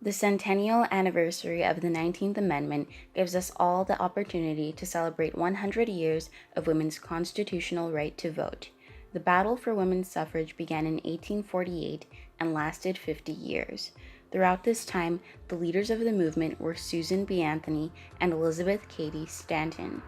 The centennial anniversary of the 19th Amendment gives us all the opportunity to celebrate 100 years of women's constitutional right to vote. The battle for women's suffrage began in 1848 and lasted 50 years. Throughout this time, the leaders of the movement were Susan B. Anthony and Elizabeth Cady Stanton.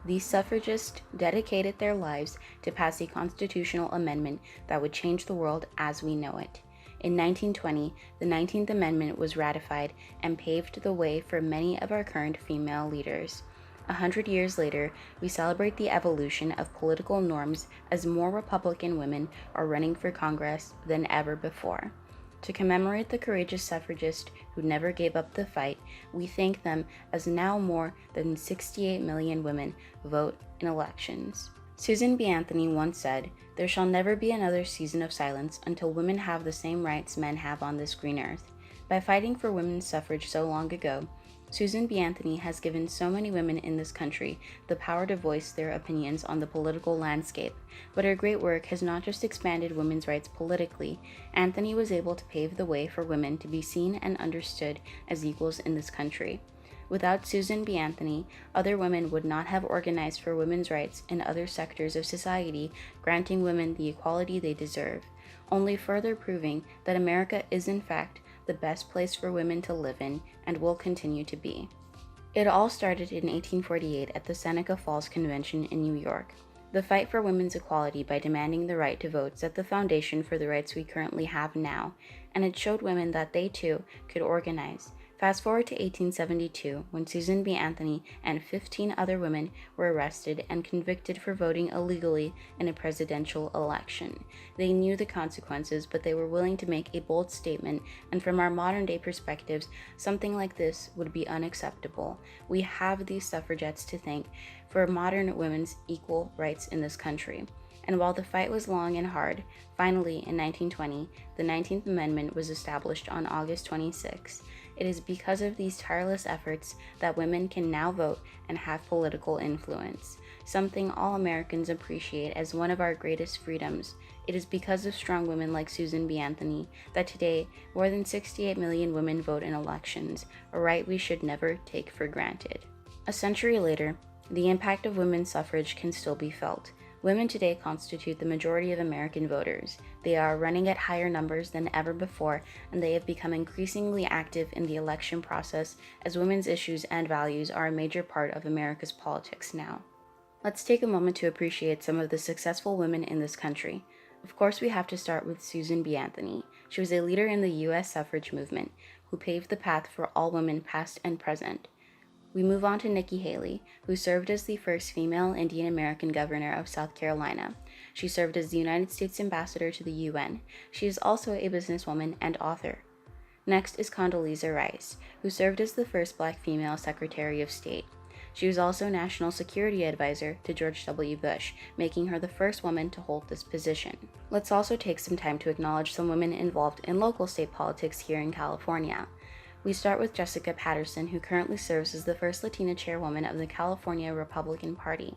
These suffragists dedicated their lives to pass a constitutional amendment that would change the world as we know it. In 1920, the 19th Amendment was ratified and paved the way for many of our current female leaders. 100 years later, we celebrate the evolution of political norms as more Republican women are running for Congress than ever before. To commemorate the courageous suffragists who never gave up the fight, we thank them as now more than 68 million women vote in elections. Susan B. Anthony once said, "There shall never be another season of silence until women have the same rights men have on this green earth." By fighting for women's suffrage so long ago, Susan B. Anthony has given so many women in this country the power to voice their opinions on the political landscape. But her great work has not just expanded women's rights politically. Anthony was able to pave the way for women to be seen and understood as equals in this country. Without Susan B. Anthony, other women would not have organized for women's rights in other sectors of society, granting women the equality they deserve, only further proving that America is in fact the best place for women to live in and will continue to be. It all started in 1848 at the Seneca Falls Convention in New York. The fight for women's equality by demanding the right to vote set the foundation for the rights we currently have now, and it showed women that they too could organize. Fast forward to 1872, when Susan B. Anthony and 15 other women were arrested and convicted for voting illegally in a presidential election. They knew the consequences, but they were willing to make a bold statement, and from our modern-day perspectives, something like this would be unacceptable. We have these suffragettes to thank for modern women's equal rights in this country. And while the fight was long and hard, finally in 1920, the 19th Amendment was established on August 26. It is because of these tireless efforts that women can now vote and have political influence, something all Americans appreciate as one of our greatest freedoms. It is because of strong women like Susan B. Anthony that today more than 68 million women vote in elections, a right we should never take for granted. A century later, the impact of women's suffrage can still be felt. Women today constitute the majority of American voters. They are running at higher numbers than ever before, and they have become increasingly active in the election process as women's issues and values are a major part of America's politics now. Let's take a moment to appreciate some of the successful women in this country. Of course, we have to start with Susan B. Anthony. She was a leader in the U.S. suffrage movement who paved the path for all women past and present. We move on to Nikki Haley, who served as the first female Indian American governor of South Carolina. She served as the United States ambassador to the UN. She is also a businesswoman and author. Next is Condoleezza Rice, who served as the first Black female Secretary of State. She was also National Security Advisor to George W. Bush, making her the first woman to hold this position. Let's also take some time to acknowledge some women involved in local state politics here in California. We start with Jessica Patterson, who currently serves as the first Latina chairwoman of the California Republican Party.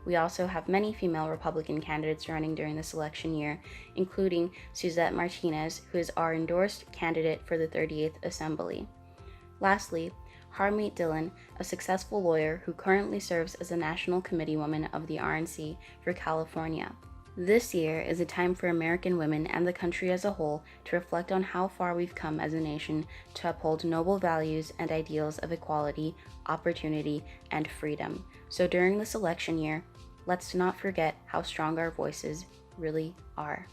We also have many female Republican candidates running during this election year, including Suzette Martinez, who is our endorsed candidate for the 38th Assembly. Lastly, Harmeet Dillon, a successful lawyer who currently serves as the National Committeewoman of the RNC for California. This year is a time for American women and the country as a whole to reflect on how far we've come as a nation to uphold noble values and ideals of equality, opportunity, and freedom. So during this election year, let's not forget how strong our voices really are.